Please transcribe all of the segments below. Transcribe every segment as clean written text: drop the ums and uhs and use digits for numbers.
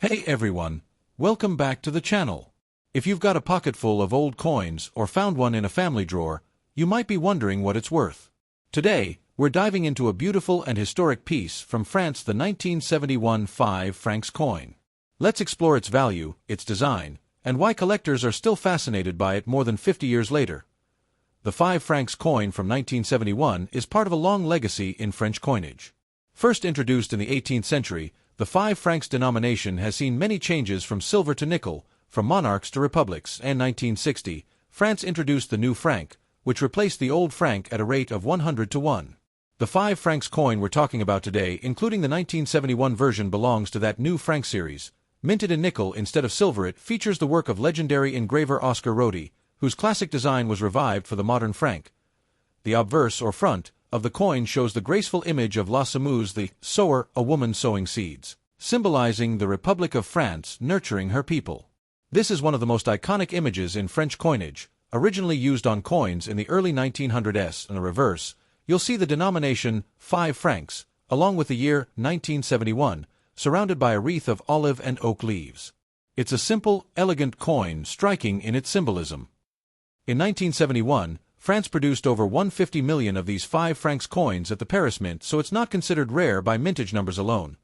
Hey everyone, welcome back to the channel. If you've got a pocket full of old coins or found one in a family drawer, you might be wondering what it's worth. Today, we're diving into a beautiful and historic piece from France, the 1971 5 francs coin. Let's explore its value, its design, and why collectors are still fascinated by it more than 50 years later. The 5 francs coin from 1971 is part of a long legacy in French coinage. First introduced in the 18th century, the 5 francs denomination has seen many changes from silver to nickel, from monarchs to republics, and in 1960, France introduced the new franc, which replaced the old franc at a rate of 100 to 1. The 5 francs coin we're talking about today, including the 1971 version, belongs to that new franc series. Minted in nickel instead of silver, it features the work of legendary engraver Oscar Rodi, whose classic design was revived for the modern franc. The obverse, or front, of the coin shows the graceful image of La Semeuse, the sower, a woman sowing seeds, symbolizing the Republic of France nurturing her people. This is one of the most iconic images in French coinage, originally used on coins in the early 1900s. On the reverse, you'll see the denomination 5 francs, along with the year 1971, surrounded by a wreath of olive and oak leaves. It's a simple, elegant coin, striking in its symbolism. In 1971, France produced over 150 million of these 5 francs coins at the Paris Mint, so it's not considered rare by mintage numbers alone.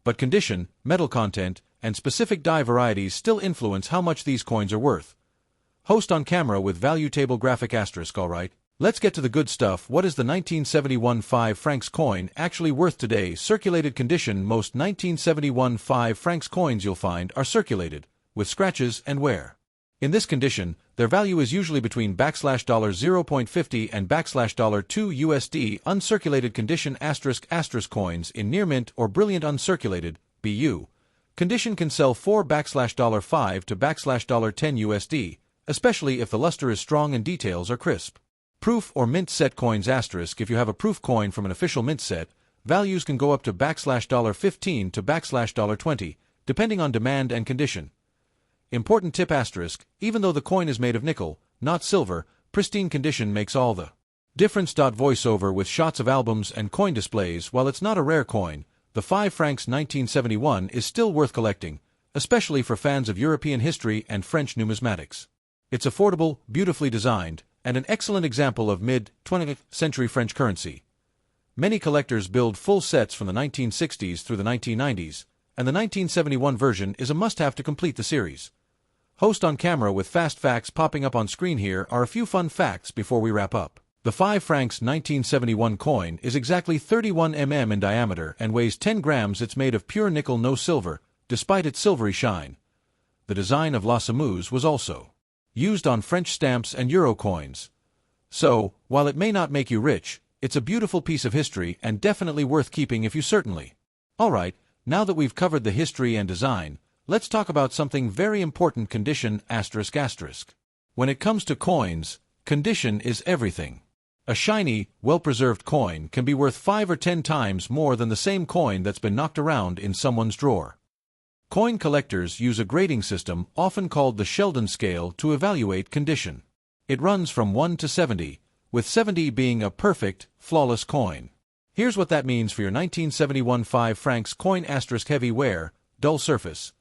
But condition, metal content, and specific die varieties still influence how much these coins are worth. Host on camera with value table graphic asterisk. Alright, let's get to the good stuff. What is the 1971 5 francs coin actually worth today? Circulated condition. Most 1971 5 francs coins you'll find are circulated, with scratches and wear. In this condition, their value is usually between $0.50 and $2 USD. Uncirculated condition ** coins in near mint or brilliant uncirculated (BU) condition can sell for $5 to $10 USD, especially if the luster is strong and details are crisp. Proof or mint set coins ** if you have a proof coin from an official mint set, values can go up to $15 to $20, depending on demand and condition. Important tip ** even though the coin is made of nickel, not silver, pristine condition makes all the difference. Voiceover with shots of albums and coin displays. While it's not a rare coin, the 5 francs 1971 is still worth collecting, especially for fans of European history and French numismatics. It's affordable, beautifully designed, and an excellent example of mid-20th century French currency. Many collectors build full sets from the 1960s through the 1990s, and the 1971 version is a must-have to complete the series. Host on camera with fast facts popping up on screen. Here are a few fun facts before we wrap up. The 5 francs 1971 coin is exactly 31 mm in diameter and weighs 10 grams. It's made of pure nickel, no silver, despite its silvery shine. The design of La Semeuse was also used on French stamps and euro coins. So, while it may not make you rich, it's a beautiful piece of history and definitely worth keeping if you certainly. Alright, now that we've covered the history and design, let's talk about something very important: condition **. When it comes to coins, condition is everything. A shiny, well-preserved coin can be worth 5 or 10 times more than the same coin that's been knocked around in someone's drawer. Coin collectors use a grading system, often called the Sheldon scale, to evaluate condition. It runs from 1 to 70, with 70 being a perfect, flawless coin. Here's what that means for your 1971 5 francs coin ** heavy wear, dull surface.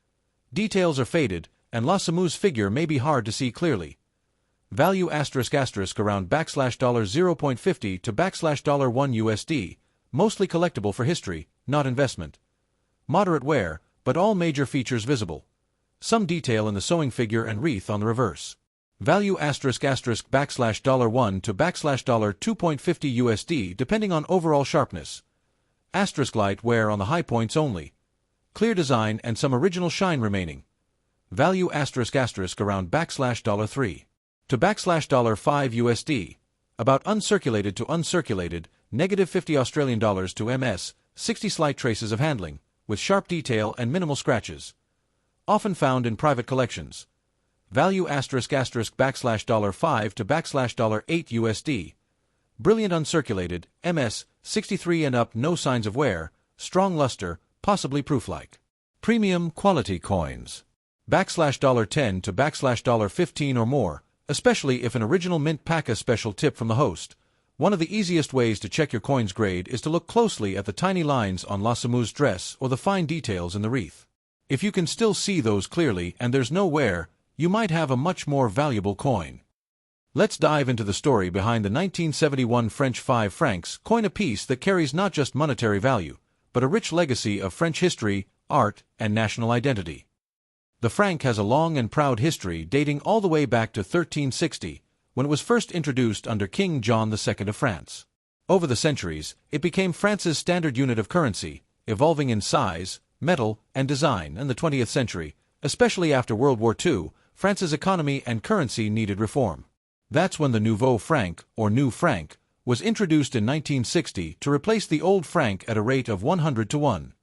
Details are faded, and La Semeuse figure may be hard to see clearly. Value ** around $0.50 to $1 USD, mostly collectible for history, not investment. Moderate wear, but all major features visible. Some detail in the sewing figure and wreath on the reverse. Value ** $1 to $2.50 USD, depending on overall sharpness. Light wear on the high points only. Clear design and some original shine remaining. Value ** around $3 to $5 USD, about uncirculated to uncirculated, -50 Australian dollars to MS, 60 slight traces of handling, with sharp detail and minimal scratches. Often found in private collections. Value ** $5 to $8 USD. Brilliant uncirculated, MS, 63 and up, no signs of wear, strong luster, possibly proof-like. Premium quality coins. $10 to $15 or more, especially if an original mint pack. A special tip from the host: one of the easiest ways to check your coin's grade is to look closely at the tiny lines on La Semeuse's dress or the fine details in the wreath. If you can still see those clearly and there's no wear, you might have a much more valuable coin. Let's dive into the story behind the 1971 French 5 francs coin, a piece that carries not just monetary value, but a rich legacy of French history, art, and national identity. The franc has a long and proud history dating all the way back to 1360, when it was first introduced under King John II of France. Over the centuries, it became France's standard unit of currency, evolving in size, metal, and design. In the 20th century, especially after World War II, France's economy and currency needed reform. That's when the nouveau franc, or new franc, was introduced in 1960 to replace the old franc at a rate of 100 to 1.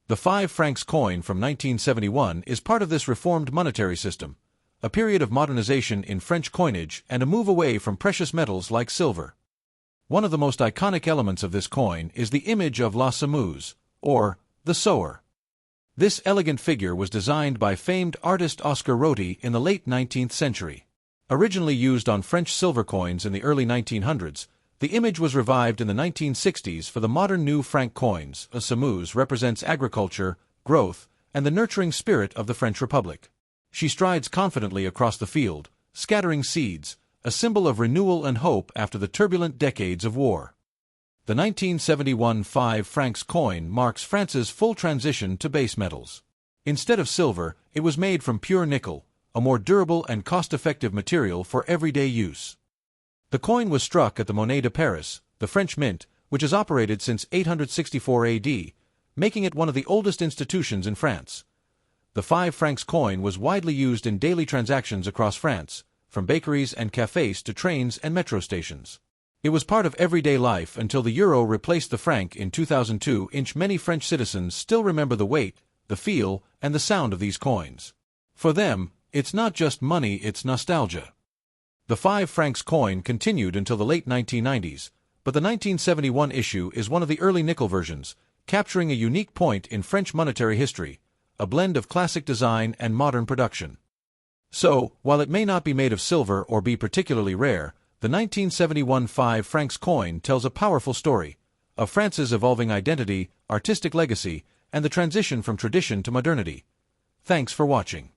The 5 francs coin from 1971 is part of this reformed monetary system, a period of modernization in French coinage and a move away from precious metals like silver. One of the most iconic elements of this coin is the image of La Semeuse, or the sower. This elegant figure was designed by famed artist Oscar Roty in the late 19th century. Originally used on French silver coins in the early 1900s, the image was revived in the 1960s for the modern new franc coins. A Semeuse represents agriculture, growth, and the nurturing spirit of the French Republic. She strides confidently across the field, scattering seeds, a symbol of renewal and hope after the turbulent decades of war. The 1971 5 francs coin marks France's full transition to base metals. Instead of silver, it was made from pure nickel, a more durable and cost-effective material for everyday use. The coin was struck at the Monnaie de Paris, the French mint, which has operated since 864 AD, making it one of the oldest institutions in France. The 5 francs coin was widely used in daily transactions across France, from bakeries and cafes to trains and metro stations. It was part of everyday life until the euro replaced the franc in 2002. Many French citizens still remember the weight, the feel, and the sound of these coins. For them, it's not just money, it's nostalgia. The 5 francs coin continued until the late 1990s, but the 1971 issue is one of the early nickel versions, capturing a unique point in French monetary history, a blend of classic design and modern production. So, while it may not be made of silver or be particularly rare, the 1971 5 francs coin tells a powerful story of France's evolving identity, artistic legacy, and the transition from tradition to modernity. Thanks for watching.